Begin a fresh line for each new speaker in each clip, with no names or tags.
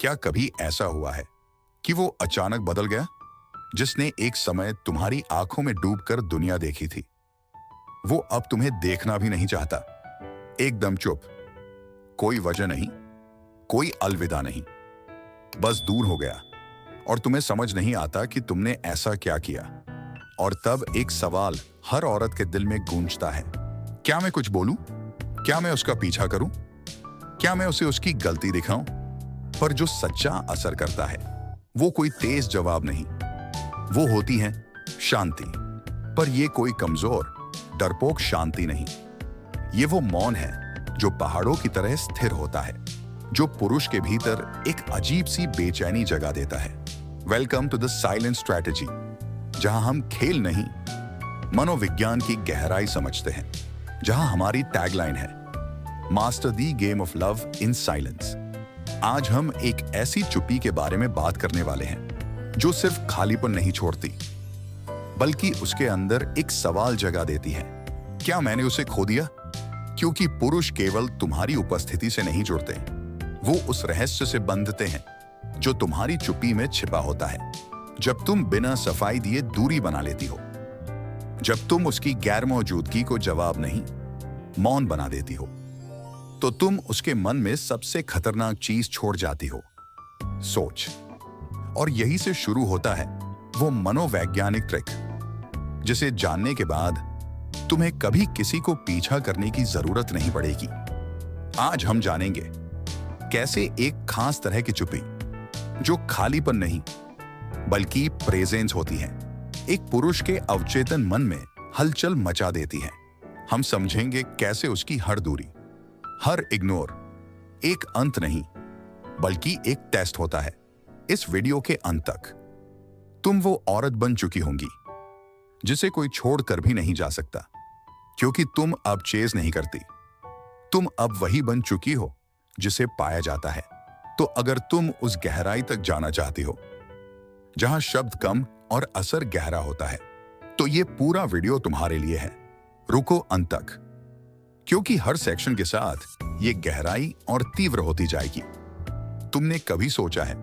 क्या कभी ऐसा हुआ है कि वो अचानक बदल गया, जिसने एक समय तुम्हारी आंखों में डूबकर दुनिया देखी थी, वो अब तुम्हें देखना भी नहीं चाहता। एकदम चुप, कोई वजह नहीं, कोई अलविदा नहीं, बस दूर हो गया और तुम्हें समझ नहीं आता कि तुमने ऐसा क्या किया। और तब एक सवाल हर औरत के दिल में गूंजता है, क्या मैं कुछ बोलूं? क्या मैं उसका पीछा करूं? क्या मैं उसे उसकी गलती दिखाऊं? पर जो सच्चा असर करता है वो कोई तेज जवाब नहीं, वो होती है शांति। पर ये कोई कमजोर डरपोक शांति नहीं, ये वो मौन है जो पहाड़ों की तरह स्थिर होता है, जो पुरुष के भीतर एक अजीब सी बेचैनी जगा देता है। Welcome to the silent strategy, जहां हम खेल नहीं मनोविज्ञान की गहराई समझते हैं, जहां हमारी टैगलाइन है master the game of love in silence. आज हम एक ऐसी चुप्पी के बारे में बात करने वाले हैं जो सिर्फ खालीपन नहीं छोड़ती, बल्कि उसके अंदर एक सवाल जगा देती है, क्या मैंने उसे खो दिया? क्योंकि पुरुष केवल तुम्हारी उपस्थिति से नहीं जुड़ते, वो उस रहस्य से बंधते हैं जो तुम्हारी चुप्पी में छिपा होता है। जब तुम बिना सफाई दिए दूरी बना लेती हो, जब तुम उसकी गैर मौजूदगी को जवाब नहीं मौन बना देती हो, तो तुम उसके मन में सबसे खतरनाक चीज छोड़ जाती हो, सोच। और यही से शुरू होता है वो मनोवैज्ञानिक ट्रिक जिसे जानने के बाद तुम्हें कभी किसी को पीछा करने की जरूरत नहीं पड़ेगी। आज हम जानेंगे कैसे एक खास तरह की चुप्पी, जो खालीपन नहीं बल्कि प्रेजेंस होती है, एक पुरुष के अवचेतन मन में हलचल मचा देती है। हम समझेंगे कैसे उसकी हर दूरी, हर इग्नोर एक अंत नहीं बल्कि एक टेस्ट होता है। इस वीडियो के अंत तक तुम वो औरत बन चुकी होंगी जिसे कोई छोड़कर भी नहीं जा सकता, क्योंकि तुम अब चेज नहीं करती, तुम अब वही बन चुकी हो जिसे पाया जाता है। तो अगर तुम उस गहराई तक जाना चाहती हो जहां शब्द कम और असर गहरा होता है, तो ये पूरा वीडियो तुम्हारे लिए है। रुको अंत तक, क्योंकि हर सेक्शन के साथ ये गहराई और तीव्र होती जाएगी। तुमने कभी सोचा है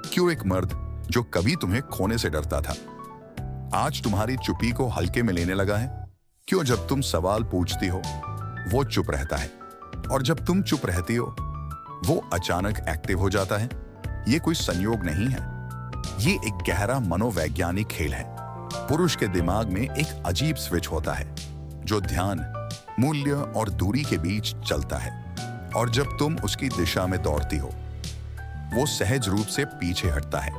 क्यों एक मर्द जो कभी तुम्हें खोने से डरता था, आज तुम्हारी चुप्पी को हल्के में लेने लगा है? क्यों जब तुम सवाल पूछती हो वो चुप रहता है, और जब तुम चुप रहती हो वो अचानक एक्टिव हो जाता है? ये कोई संयोग नहीं है, ये एक गहरा मनोवैज्ञानिक खेल है। पुरुष के दिमाग में एक अजीब स्विच होता है जो ध्यान, मूल्य और दूरी के बीच चलता है, और जब तुम उसकी दिशा में दौड़ती हो वो सहज रूप से पीछे हटता है।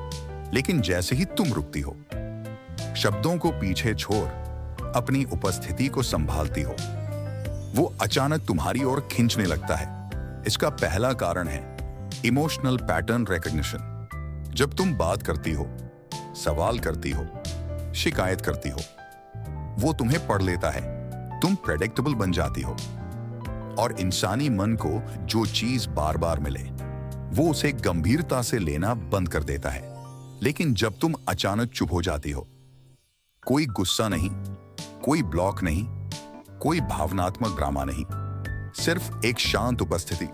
लेकिन जैसे ही तुम रुकती हो, शब्दों को पीछे छोड़ अपनी उपस्थिति को संभालती हो, वो अचानक तुम्हारी ओर खींचने लगता है। इसका पहला कारण है इमोशनल पैटर्न रिकॉग्निशन। जब तुम बात करती हो, सवाल करती हो, शिकायत करती हो, वो तुम्हें पढ़ लेता है, तुम प्रेडिक्टेबल बन जाती हो, और इंसानी मन को जो चीज बार बार मिले वो उसे गंभीरता से लेना बंद कर देता है। लेकिन जब तुम अचानक चुप हो जाती हो, कोई गुस्सा नहीं, कोई ब्लॉक नहीं, कोई भावनात्मक ड्रामा नहीं, सिर्फ एक शांत उपस्थिति,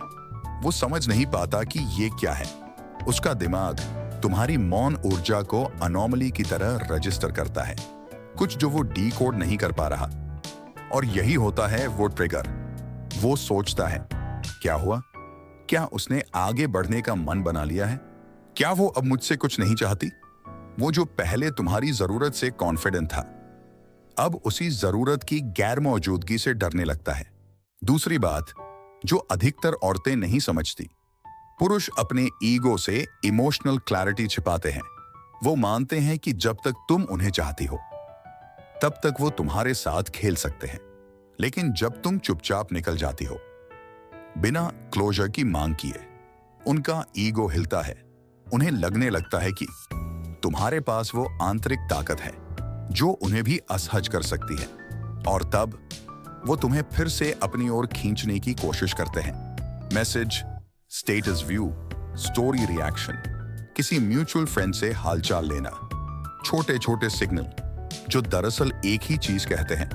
वो समझ नहीं पाता कि ये क्या है। उसका दिमाग तुम्हारी मौन ऊर्जा को अनोमली की तरह रजिस्टर करता है, कुछ जो वो डीकोड नहीं कर पा रहा। और यही होता है वो ट्रिगर। वो सोचता है, क्या हुआ? क्या उसने आगे बढ़ने का मन बना लिया है? क्या वो अब मुझसे कुछ नहीं चाहती? वो जो पहले तुम्हारी जरूरत से कॉन्फिडेंट था, अब उसी जरूरत की गैर मौजूदगी से डरने लगता है। दूसरी बात जो अधिकतर औरतें नहीं समझती, पुरुष अपने ईगो से इमोशनल क्लैरिटी छिपाते हैं। वो मानते हैं कि जब तक तुम उन्हें चाहती हो तब तक वो तुम्हारे साथ खेल सकते हैं। लेकिन जब तुम चुपचाप निकल जाती हो बिना क्लोजर की मांग किए, उनका ईगो हिलता है। उन्हें लगने लगता है कि तुम्हारे पास वो आंतरिक ताकत है जो उन्हें भी असहज कर सकती है, और तब वो तुम्हें फिर से अपनी ओर खींचने की कोशिश करते हैं। Message, status view, story reaction, किसी म्यूचुअल फ्रेंड से हालचाल लेना, छोटे छोटे सिग्नल जो दरअसल एक ही चीज कहते हैं,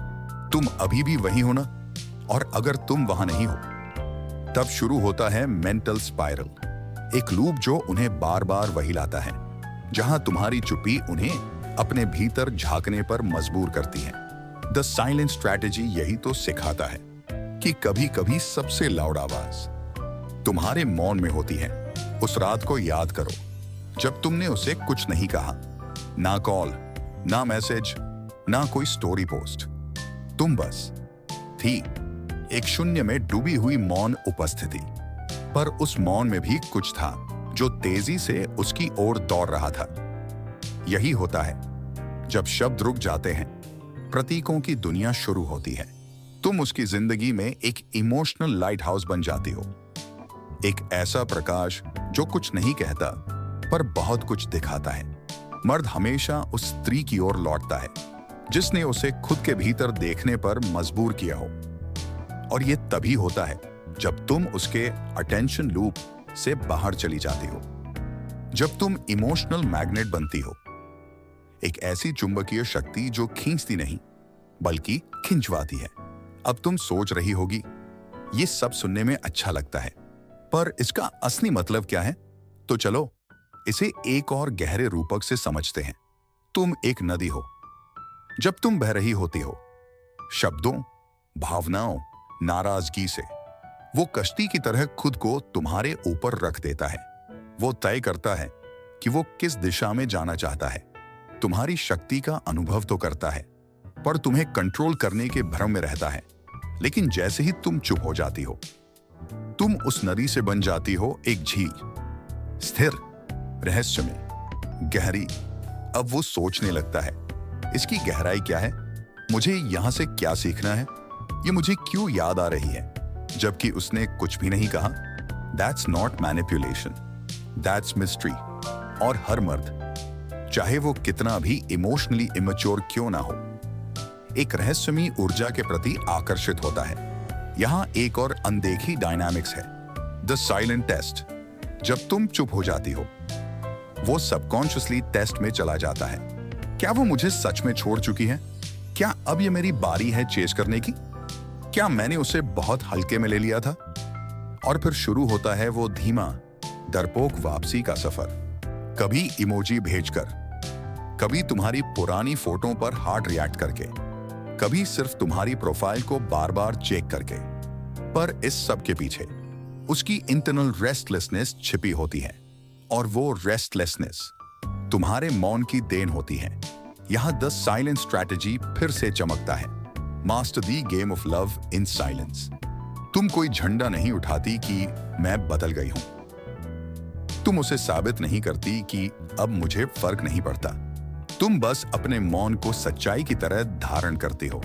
तुम अभी भी वही हो ना? और अगर तुम वहां नहीं हो, तब शुरू होता है मेंटल स्पाइरल। एक लूप जो उन्हें बार बार वही लाता है, जहां तुम्हारी चुप्पी उन्हें अपने भीतर झांकने पर मजबूर करती है। द साइलेंट स्ट्रैटेजी यही तो सिखाता है कि कभी कभी सबसे लाउड आवाज तुम्हारे मौन में होती है। उस रात को याद करो जब तुमने उसे कुछ नहीं कहा, ना कॉल, ना मैसेज, ना कोई स्टोरी पोस्ट। तुम बस थी, एक शून्य में डूबी हुई मौन उपस्थिति। पर उस मौन में भी कुछ था जो तेजी से उसकी ओर दौड़ रहा था। यही होता है जब शब्द रुक जाते हैं, प्रतीकों की दुनिया शुरू होती है। तुम उसकी जिंदगी में एक इमोशनल लाइट हाउस बन जाती हो, एक ऐसा प्रकाश जो कुछ नहीं कहता पर बहुत कुछ दिखाता है। मर्द हमेशा उस स्त्री की ओर लौटता है जिसने उसे खुद के भीतर देखने पर मजबूर किया हो, और यह तभी होता है जब तुम उसके अटेंशन लूप से बाहर चली जाती हो, जब तुम इमोशनल मैग्नेट बनती हो, एक ऐसी चुंबकीय शक्ति जो खींचती नहीं बल्कि खिंचवाती है। अब तुम सोच रही होगी ये सब सुनने में अच्छा लगता है, पर इसका असली मतलब क्या है? तो चलो इसे एक और गहरे रूपक से समझते हैं। तुम एक नदी हो। जब तुम बह रही होती हो, शब्दों, भावनाओं, नाराजगी से, वो कश्ती की तरह खुद को तुम्हारे ऊपर रख देता है। वो तय करता है कि वो किस दिशा में जाना चाहता है। तुम्हारी शक्ति का अनुभव तो करता है, पर तुम्हें कंट्रोल करने के भ्रम में रहता है। लेकिन जैसे ही तुम चुप हो जाती हो, तुम उस नदी से बन जाती हो एक झील, स्थिर, रहस्य में, गहरी। अब वो सोचने लगता है, इसकी गहराई क्या है? मुझे यहां से क्या सीखना है? ये मुझे क्यों याद आ रही है? जबकि उसने कुछ भी नहीं कहा। That's not manipulation, that's mystery. और हर मर्द, चाहे वो कितना भी इमोशनली इमेच्योर क्यों ना हो, एक रहस्यमयी ऊर्जा के प्रति आकर्षित होता है। यहां एक और अनदेखी डायनामिक्स है, द साइलेंट टेस्ट। जब तुम चुप हो जाती हो, वो सबकॉन्शियसली टेस्ट में चला जाता है। क्या वो मुझे सच में छोड़ चुकी है? क्या अब ये मेरी बारी है चेस करने की? क्या मैंने उसे बहुत हल्के में ले लिया था? और फिर शुरू होता है वो धीमा, डरपोक वापसी का सफर। कभी इमोजी भेजकर, कभी तुम्हारी पुरानी फोटो पर हार्ट रिएक्ट करके, कभी सिर्फ तुम्हारी प्रोफाइल को बार बार चेक करके। पर इस सब के पीछे उसकी इंटरनल रेस्टलेसनेस छिपी होती है, और वो रेस्टलेसनेस तुम्हारे मौन की देन होती है। यहां द साइलेंट स्ट्रैटेजी फिर से चमकता है। Master the game of love in silence. तुम कोई झंडा नहीं उठाती कि मैं बदल गई हूं। तुम उसे साबित नहीं करती कि अब मुझे फर्क नहीं पड़ता। तुम बस अपने मौन को सच्चाई की तरह धारण करती हो,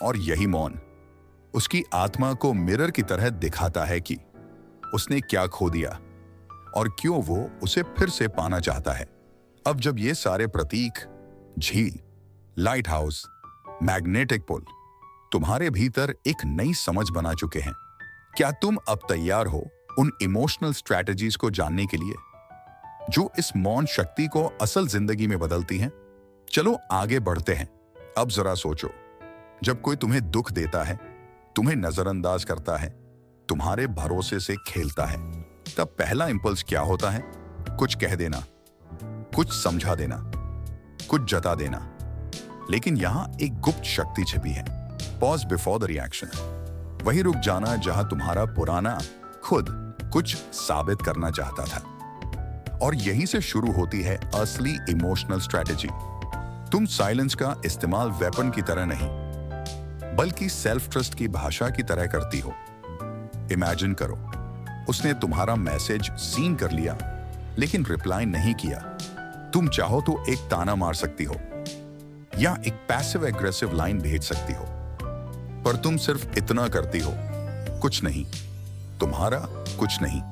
और यही मौन उसकी आत्मा को मिरर की तरह दिखाता है कि उसने क्या खो दिया और क्यों वो उसे फिर से पाना चाहता है। अब जब ये सारे प्रतीक, झील, लाइट हाउस, मैग्नेटिक पुल तुम्हारे भीतर एक नई समझ बना चुके हैं, क्या तुम अब तैयार हो उन इमोशनल स्ट्रैटेजीज को जानने के लिए जो इस मौन शक्ति को असल जिंदगी में बदलती हैं? चलो आगे बढ़ते हैं। अब जरा सोचो, जब कोई तुम्हें दुख देता है, तुम्हें नजरअंदाज करता है, तुम्हारे भरोसे से खेलता है, तब पहला इंपल्स क्या होता है? कुछ कह देना, कुछ समझा देना, कुछ जता देना। लेकिन यहां एक गुप्त शक्ति छिपी है, पॉज बिफोर द रिएक्शन। वही रुक जाना जहां तुम्हारा पुराना खुद कुछ साबित करना चाहता था। और यहीं से शुरू होती है असली इमोशनल स्ट्रैटेजी। तुम साइलेंस का इस्तेमाल वेपन की तरह नहीं, बल्कि सेल्फ ट्रस्ट की भाषा की तरह करती हो। इमेजिन करो, उसने तुम्हारा मैसेज सीन कर लिया लेकिन रिप्लाई नहीं किया। तुम चाहो तो एक ताना मार सकती हो या एक पैसिव एग्रेसिव लाइन भेज सकती हो, पर तुम सिर्फ इतना करती हो, कुछ नहीं, तुम्हारा कुछ नहीं।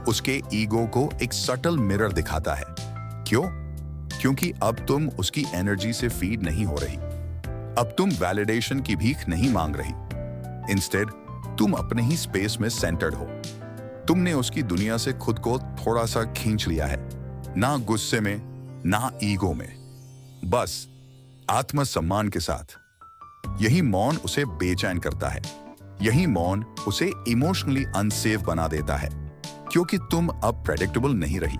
उसके ईगो को एक सटल मिरर दिखाता है। क्यों? क्योंकि अब तुम उसकी एनर्जी से फीड नहीं हो रही। अब तुम वैलिडेशन की भीख नहीं मांग रही। इंस्टेड तुम अपने ही स्पेस में सेंटर्ड हो। तुमने उसकी दुनिया से खुद को थोड़ा सा खींच लिया है, ना गुस्से में, ना ईगो में, बस आत्मसम्मान के साथ। यही मौन उसे बेचैन करता है। यही मौन उसे इमोशनली अनसेफ बना देता है, क्योंकि तुम अब प्रेडिक्टेबल नहीं रही।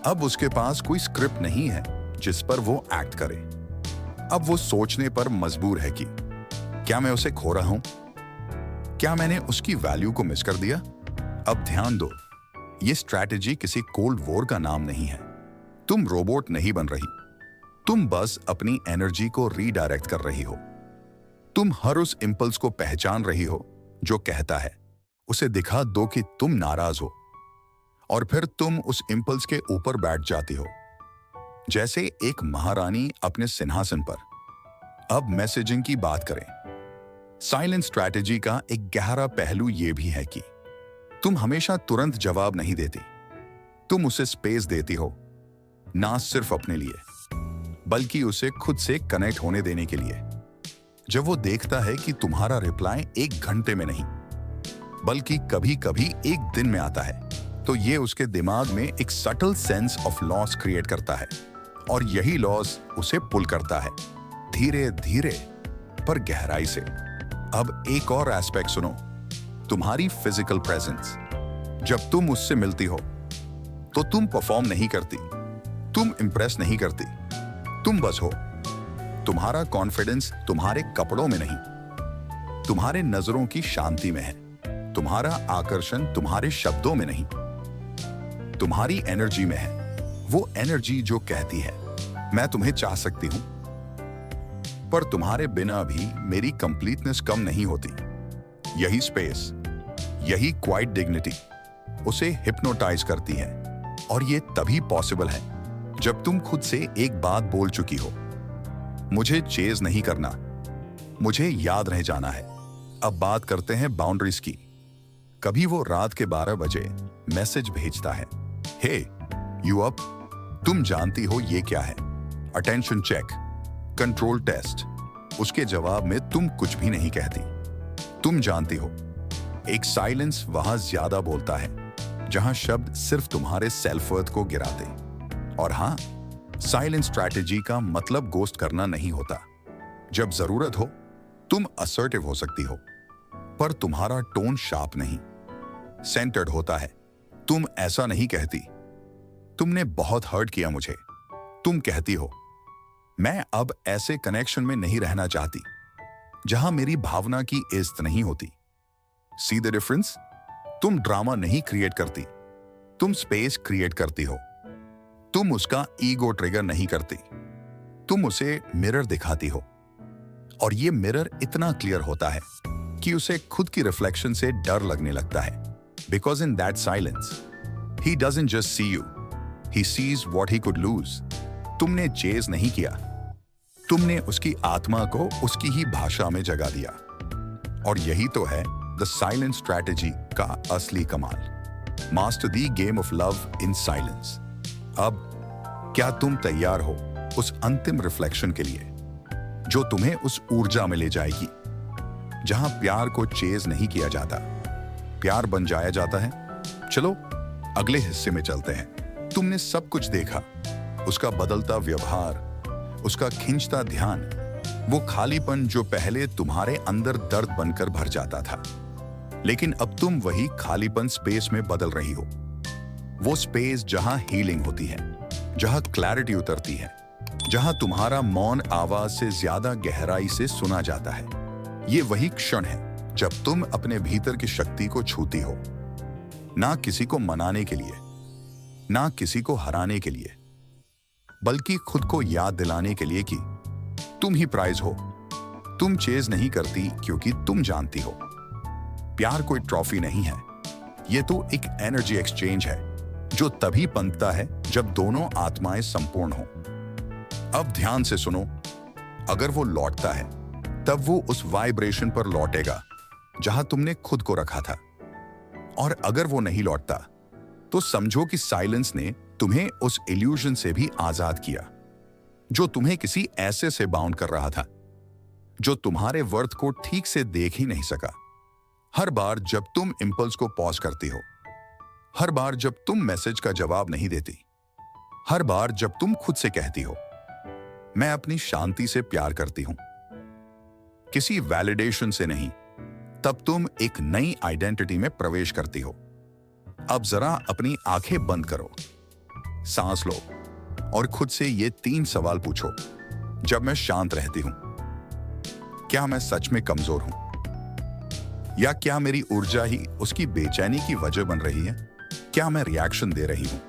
अब उसके पास कोई स्क्रिप्ट नहीं है जिस पर वो एक्ट करे। अब वो सोचने पर मजबूर है कि क्या मैं उसे खो रहा हूं? क्या मैंने उसकी वैल्यू को मिस कर दिया? अब ध्यान दो, ये स्ट्रैटेजी किसी कोल्ड वॉर का नाम नहीं है। तुम रोबोट नहीं बन रही, तुम बस अपनी एनर्जी को रीडायरेक्ट कर रही हो। तुम हर उस इंपल्स को पहचान रही हो जो कहता है उसे दिखा दो कि तुम नाराज हो, और फिर तुम उस इंपल्स के ऊपर बैठ जाती हो जैसे एक महारानी अपने सिंहासन पर। अब मैसेजिंग की बात करें। साइलेंट स्ट्रैटेजी का एक गहरा पहलू यह भी है कि तुम हमेशा तुरंत जवाब नहीं देती। तुम उसे स्पेस देती हो, ना सिर्फ अपने लिए बल्कि उसे खुद से कनेक्ट होने देने के लिए। जब वो देखता है कि तुम्हारा रिप्लाई 1 घंटे में नहीं बल्कि कभी कभी 1 दिन में आता है, तो ये उसके दिमाग में एक subtle sense of loss create करता है, और यही लॉस उसे पुल करता है धीरे धीरे पर गहराई से। अब एक और एस्पेक्ट सुनो, तुम्हारी फिजिकल प्रेजेंस। जब तुम उससे मिलती हो तो तुम परफॉर्म नहीं करती, तुम इंप्रेस नहीं करती, तुम बस हो। तुम्हारा कॉन्फिडेंस तुम्हारे कपड़ों में नहीं, तुम्हारे नजरों की शांति में है। तुम्हारा आकर्षण तुम्हारे शब्दों में नहीं, तुम्हारी एनर्जी में है। वो एनर्जी जो कहती है मैं तुम्हें चाह सकती हूं, पर तुम्हारे बिना भी मेरी कंप्लीटनेस कम नहीं होती। यही स्पेस, यही क्वाइट डिग्निटी उसे हिप्नोटाइज करती है, और ये तभी पॉसिबल है जब तुम खुद से एक बात बोल चुकी हो, मुझे चेज नहीं करना, मुझे याद रह जाना है। अब बात करते हैं बाउंड्रीज की। कभी वो रात के 12 बजे मैसेज भेजता है, हे यू अप? तुम जानती हो ये क्या है? Attention check, control test. उसके जवाब में तुम कुछ भी नहीं कहती। तुम जानती हो एक साइलेंस वहां ज्यादा बोलता है जहां शब्द सिर्फ तुम्हारे सेल्फ वर्थ को गिराते। और हां, साइलेंट स्ट्रैटेजी का मतलब गोस्ट करना नहीं होता। जब जरूरत हो तुम असर्टिव हो सकती हो, पर तुम्हारा टोन शार्प नहीं, सेंटर्ड होता है। तुम ऐसा नहीं कहती, तुमने बहुत हर्ट किया मुझे। तुम कहती हो, मैं अब ऐसे कनेक्शन में नहीं रहना चाहती जहां मेरी भावना की इज्जत नहीं होती। See the difference? तुम ड्रामा नहीं क्रिएट करती, तुम स्पेस क्रिएट करती हो। तुम उसका ईगो ट्रिगर नहीं करती, तुम उसे मिरर दिखाती हो। और ये मिरर इतना क्लियर होता है कि उसे खुद की रिफ्लेक्शन से डर लगने लगता है। Because in that silence he doesn't just see you, he sees what he could lose. तुमने चेज नहीं किया, तुमने उसकी आत्मा को उसकी ही भाषा में जगा दिया। और यही तो है द साइलेंट स्ट्रैटेजी का असली कमाल। Master the game of love in silence. अब क्या तुम तैयार हो उस अंतिम रिफ्लेक्शन के लिए जो तुम्हें उस ऊर्जा में ले जाएगी जहां प्यार को चेज नहीं किया जाता, प्यार बन जाया जाता है? चलो अगले हिस्से में चलते हैं। तुमने सब कुछ देखा, उसका बदलता व्यवहार, उसका खींचता ध्यान, वो खालीपन जो पहले तुम्हारे अंदर दर्द बनकर भर जाता था। लेकिन अब तुम वही खालीपन स्पेस में बदल रही हो। वो स्पेस जहां हीलिंग होती है, जहां क्लैरिटी उतरती है, जहां तुम्हारा मौन आवाज से ज्यादा गहराई से सुना जाता है। ये वही क्षण है जब तुम अपने भीतर की शक्ति को छूती हो, ना किसी को मनाने के लिए, ना किसी को हराने के लिए, बल्कि खुद को याद दिलाने के लिए कि तुम ही प्राइज हो। तुम चेज नहीं करती क्योंकि तुम जानती हो प्यार कोई ट्रॉफी नहीं है, ये तो एक एनर्जी एक्सचेंज है जो तभी बनता है जब दोनों आत्माएं संपूर्ण हो। अब ध्यान से सुनो, अगर वो लौटता है तब वो उस वाइब्रेशन पर लौटेगा जहां तुमने खुद को रखा था। और अगर वो नहीं लौटता तो समझो कि साइलेंस ने तुम्हें उस इल्यूजन से भी आजाद किया जो तुम्हें किसी ऐसे से बाउंड कर रहा था जो तुम्हारे वर्थ को ठीक से देख ही नहीं सका। हर बार जब तुम इंपल्स को पॉज करती हो, हर बार जब तुम मैसेज का जवाब नहीं देती, हर बार जब तुम खुद से कहती हो मैं अपनी शांति से प्यार करती हूं, किसी वैलिडेशन से नहीं, तब तुम एक नई आइडेंटिटी में प्रवेश करती हो। अब जरा अपनी आंखें बंद करो, सांस लो और खुद से ये 3 सवाल पूछो। जब मैं शांत रहती हूं, क्या मैं सच में कमजोर हूं? या क्या मेरी ऊर्जा ही उसकी बेचैनी की वजह बन रही है? क्या मैं रिएक्शन दे रही हूं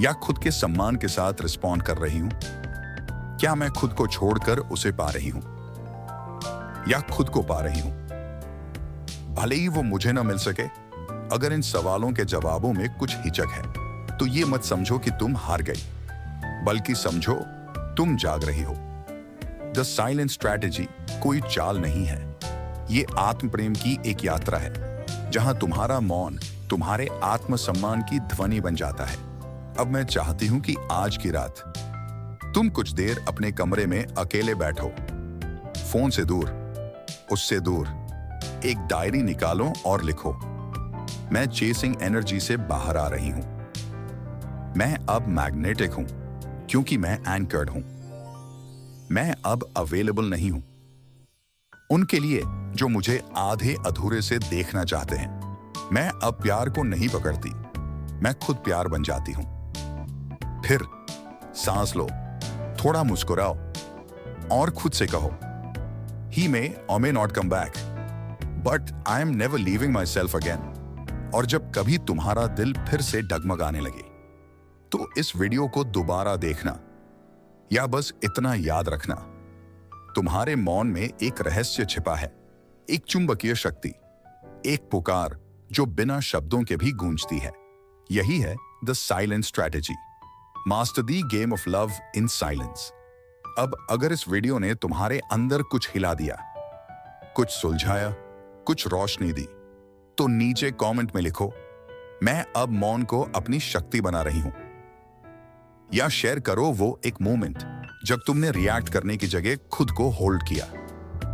या खुद के सम्मान के साथ रिस्पॉन्ड कर रही हूं? क्या मैं खुद को छोड़कर उसे पा रही हूं या खुद को पा रही हूं, भले ही वो मुझे ना मिल सके? अगर इन सवालों के जवाबों में कुछ हिचक है तो ये मत समझो कि तुम हार गई, बल्कि समझो तुम जाग रही हो। द साइलेंट स्ट्रैटेजी कोई चाल नहीं है, ये आत्मप्रेम की एक यात्रा है जहां तुम्हारा मौन तुम्हारे आत्मसम्मान की ध्वनि बन जाता है। अब मैं चाहती हूं कि आज की रात तुम कुछ देर अपने कमरे में अकेले बैठो, फोन से दूर, उससे दूर, एक डायरी निकालो और लिखो, मैं चेसिंग एनर्जी से बाहर आ रही हूं। मैं अब मैग्नेटिक हूं क्योंकि मैं एंकर्ड हूं। मैं अब अवेलेबल नहीं हूं उनके लिए जो मुझे आधे अधूरे से देखना चाहते हैं। मैं अब प्यार को नहीं पकड़ती, मैं खुद प्यार बन जाती हूं। फिर सांस लो, थोड़ा मुस्कुराओ और खुद से कहो, ही मे और may not come back, but I am never leaving my self again. और जब कभी तुम्हारा दिल फिर से डगमगाने लगे तो इस वीडियो को दोबारा देखना, या बस इतना याद रखना, तुम्हारे मौन में एक रहस्य छिपा है, एक चुंबकीय शक्ति, एक पुकार जो बिना शब्दों के भी गूंजती है। यही है the silent strategy, master the game of love in silence. अब अगर इस वीडियो ने तुम्हारे अंदर कुछ हिला दिया, कुछ सुलझाया, कुछ रोशनी दी, तो नीचे कमेंट में लिखो, मैं अब मौन को अपनी शक्ति बना रही हूं। या शेयर करो वो एक मोमेंट जब तुमने रिएक्ट करने की जगह खुद को होल्ड किया।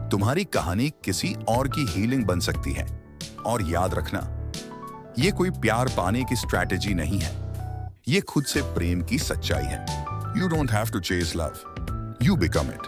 तुम्हारी कहानी किसी और की हीलिंग बन सकती है। और याद रखना, ये कोई प्यार पाने की स्ट्रैटेजी नहीं है, ये खुद से प्रेम की सच्चाई है। You don't have to chase love, you become it.